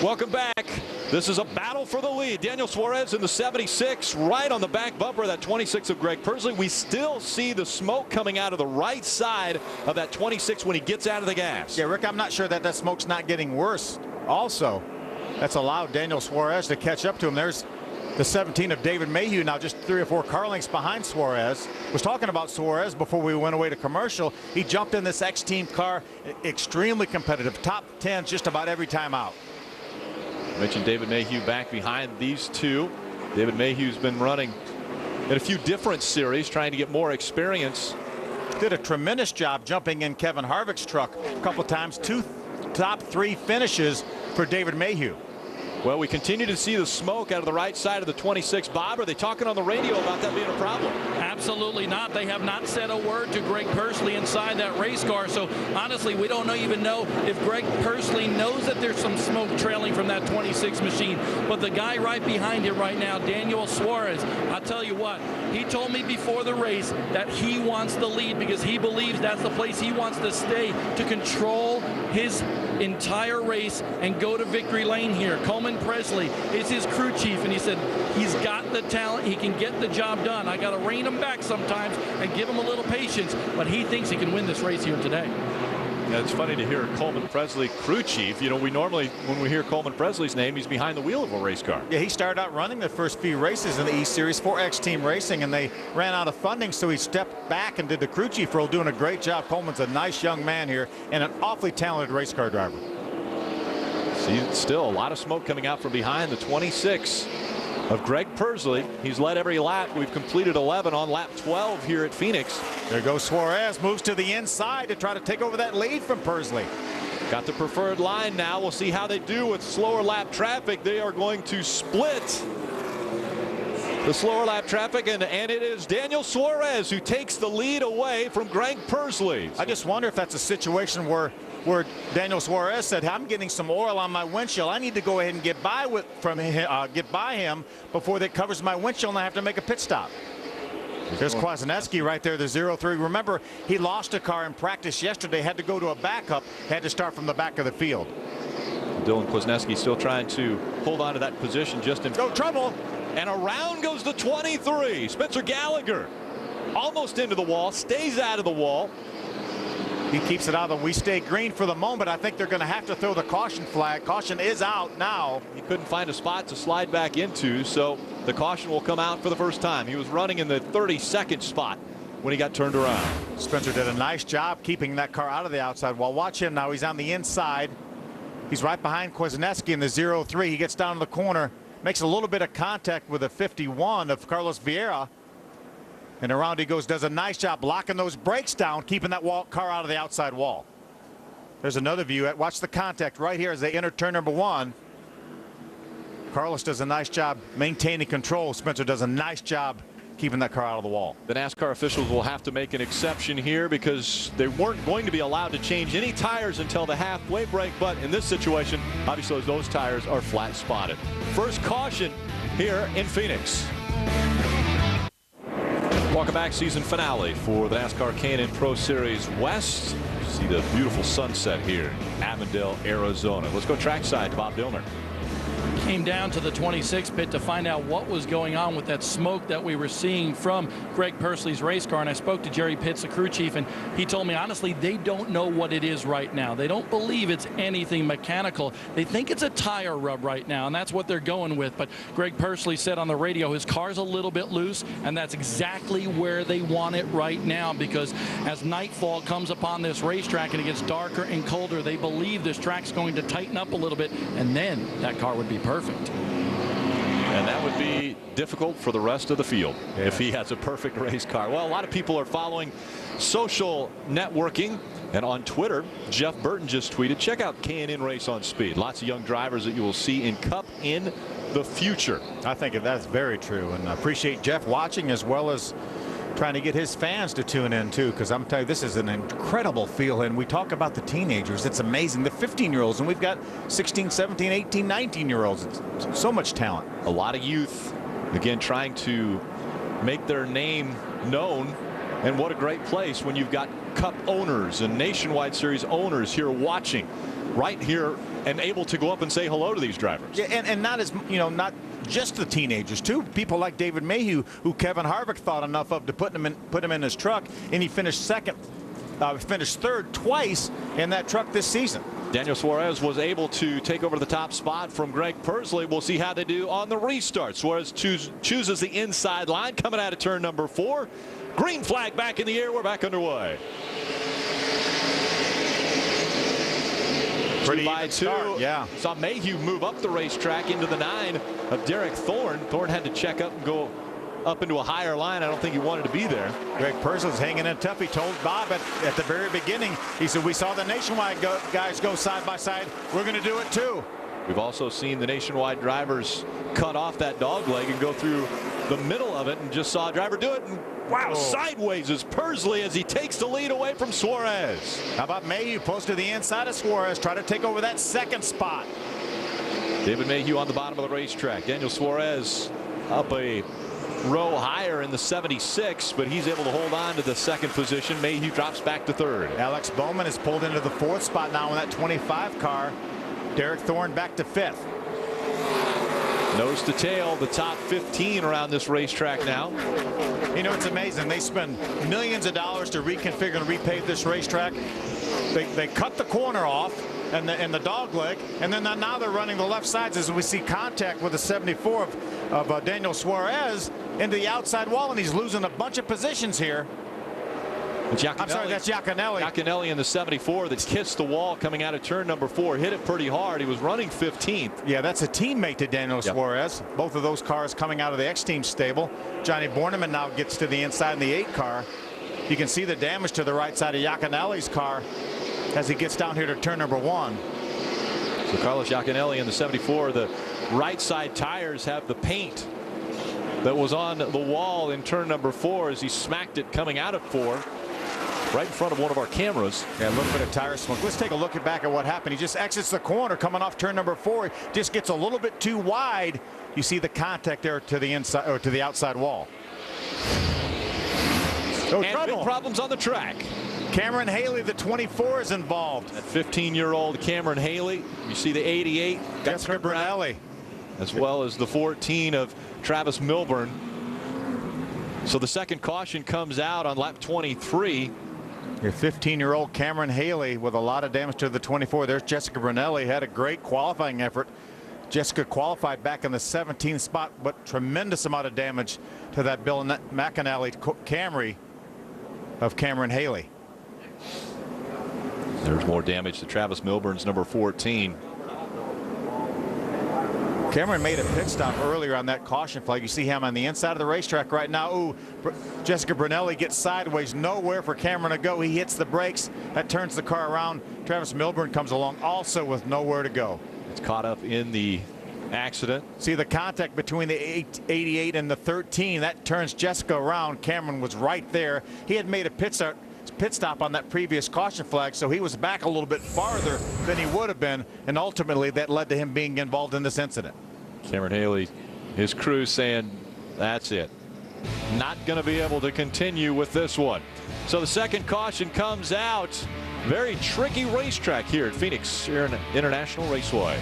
Welcome back. This is a battle for the lead. Daniel Suarez in the 76, right on the back bumper of that 26 of Greg Pursley. We still see the smoke coming out of the right side of that 26 when he gets out of the gas. Yeah, Rick, I'm not sure that smoke's not getting worse. Also, that's allowed Daniel Suarez to catch up to him. There's the 17 of David Mayhew, now just 3 or 4 car lengths behind Suarez. Was talking about Suarez before we went away to commercial. He jumped in this X-Team car, extremely competitive, top 10 just about every time out. I mentioned David Mayhew back behind these two. David Mayhew's been running in a few different series, trying to get more experience. Did a tremendous job jumping in Kevin Harvick's truck a couple times. 2 top 3 finishes for David Mayhew. Well, we continue to see the smoke out of the right side of the 26. Bob, are they talking on the radio about that being a problem? Absolutely not. They have not said a word to Greg Pursley inside that race car. So honestly, we don't even know if Greg Pursley knows that there's some smoke trailing from that 26 machine. But the guy right behind him right now, Daniel Suarez, I'll tell you what, he told me before the race that he wants the lead because he believes that's the place he wants to stay to control his entire race and go to victory lane here. Coleman Presley is his crew chief, and he said he's got the talent, he can get the job done. I got to rein him back sometimes and give him a little patience, but he thinks he can win this race here today. Yeah, it's funny to hear Coleman Presley, crew chief. You know, we normally, when we hear Coleman Presley's name, he's behind the wheel of a race car. Yeah, he started out running the first few races in the E Series for X-Team Racing, and they ran out of funding, so he stepped back and did the crew chief role, doing a great job. Coleman's a nice young man here and an awfully talented race car driver. See, still a lot of smoke coming out from behind the 26 of Greg Pursley. He's led every lap. We've completed 11 on lap 12 here at Phoenix. There goes Suarez, moves to the inside to try to take over that lead from Pursley. Got the preferred line now. We'll see how they do with slower lap traffic. They are going to split the slower lap traffic, and it is Daniel Suarez who takes the lead away from Greg Pursley. I just wonder if that's a situation where Daniel Suarez said, I'm getting some oil on my windshield. I need to go ahead and get by him before that covers my windshield and I have to make a pit stop. There's Kwasniewski right there, the 0-3. Remember, he lost a car in practice yesterday, had to go to a backup, had to start from the back of the field. Dylan Kwasniewski still trying to hold on to that position just in trouble. And around goes the 23. Spencer Gallagher almost into the wall, stays out of the wall. He keeps it out of the we stay green for the moment. I think they're going to have to throw the caution flag. Caution is out now. He couldn't find a spot to slide back into, so the caution will come out for the first time. He was running in the 32nd spot when he got turned around. Spencer did a nice job keeping that car out of the outside wall. Watch him now. He's on the inside. He's right behind Kwasniewski in the 0-3. He gets down to the corner, makes a little bit of contact with the 51 of Carlos Vieira. And around he goes, does a nice job locking those brakes down, keeping that car out of the outside wall. There's another view. Watch the contact right here as they enter turn number 1. Carlos does a nice job maintaining control. Spencer does a nice job keeping that car out of the wall. The NASCAR officials will have to make an exception here because they weren't going to be allowed to change any tires until the halfway break. But in this situation, obviously those tires are flat spotted. First caution here in Phoenix. Welcome back, season finale for the NASCAR K&N Pro Series West. See the beautiful sunset here in Avondale, Arizona. Let's go trackside to Bob Dillner. Came down to the 26 pit to find out what was going on with that smoke that we were seeing from Greg Pursley's race car, and I spoke to Jerry Pitts, the crew chief, and he told me honestly they don't know what it is right now. They don't believe it's anything mechanical. They think it's a tire rub right now, and that's what they're going with. But Greg Pursley said on the radio his car's a little bit loose, and that's exactly where they want it right now, because as nightfall comes upon this racetrack and it gets darker and colder, they believe this track's going to tighten up a little bit, and then that car would be perfect. And that would be difficult for the rest of the field if he has a perfect race car. Well, a lot of people are following social networking, and on Twitter, Jeff Burton just tweeted, check out K&N Race on Speed. Lots of young drivers that you will see in Cup in the future. I think that's very true, and I appreciate Jeff watching as well as trying to get his fans to tune in too, because I'm telling you, this is an incredible field. And we talk about the teenagers, it's amazing, the 15-year-olds, and we've got 16, 17, 18, 19-year-olds. It's so much talent. A lot of youth, again, trying to make their name known. And what a great place when you've got Cup owners and Nationwide Series owners here watching right here and able to go up and say hello to these drivers. Yeah, and not as, not just the teenagers too. People like David Mayhew, who Kevin Harvick thought enough of to put him in his truck, and he finished third twice in that truck this season. Daniel Suarez was able to take over the top spot from Greg Pursley. We'll see how they do on the restart. Suarez chooses the inside line coming out of turn number 4. Green flag back in the air. We're back underway. Pretty 2 by 2. start, yeah. Saw Mayhew move up the racetrack into the 9 of Derek Thorne. Thorne had to check up and go up into a higher line. I don't think he wanted to be there. Greg Pursley's hanging in tough. He told Bob at the very beginning, he said, we saw the Nationwide guys go side by side. We're going to do it too. We've also seen the Nationwide drivers cut off that dog leg and go through the middle of it, and just saw a driver do it. And wow, sideways is Pursley as he takes the lead away from Suarez. How about Mayhew close to the inside of Suarez, try to take over that second spot. David Mayhew on the bottom of the racetrack. Daniel Suarez up a row higher in the 76, but he's able to hold on to the second position. Mayhew drops back to third. Alex Bowman is pulled into the 4th spot now in that 25 car. Derek Thorne back to 5th. Nose to tail, the top 15 around this racetrack now. It's amazing. They spend millions of dollars to reconfigure and repave this racetrack. They cut the corner off and the dog leg, and then now they're running the left sides as we see contact with the 74 of Daniel Suarez into the outside wall, and he's losing a bunch of positions here. I'm sorry, that's Iaconelli. Iaconelli in the 74 that kissed the wall coming out of turn number 4. Hit it pretty hard. He was running 15th. Yeah, that's a teammate to Daniel Suarez. Both of those cars coming out of the X-Team stable. Johnny Borneman now gets to the inside in the 8 car. You can see the damage to the right side of Iaconelli's car as he gets down here to turn number 1. So Carlos Iaconelli in the 74, the right side tires have the paint that was on the wall in turn number 4 as he smacked it coming out of 4. Right in front of one of our cameras. Yeah, a little bit of tire smoke. Let's take a look back at what happened. He just exits the corner coming off turn number 4. Just gets a little bit too wide. You see the contact there to the inside or to the outside wall. And big problems on the track. Cameron Haley, the 24, is involved. That 15-year-old Cameron Haley. You see the 88. Jessica Brunelli. As well as the 14 of Travis Milburn. So the second caution comes out on lap 23. Your 15-year-old Cameron Haley with a lot of damage to the 24. There's Jessica Brunelli. Had a great qualifying effort. Jessica qualified back in the 17th spot, but tremendous amount of damage to that Bill McAnally Camry of Cameron Haley. There's more damage to Travis Milburn's number 14. Cameron made a pit stop earlier on that caution flag. You see him on the inside of the racetrack right now. Ooh, Jessica Brunelli gets sideways, nowhere for Cameron to go. He hits the brakes. That turns the car around. Travis Milburn comes along also with nowhere to go. It's caught up in the accident. See the contact between the 88 and the 13. That turns Jessica around. Cameron was right there. He had made a pit stop on that previous caution flag, so he was back a little bit farther than he would have been, and ultimately that led to him being involved in this incident. Cameron Haley, his crew saying that's it, not going to be able to continue with this one. So the second caution comes out. Very tricky racetrack here at Phoenix International Raceway.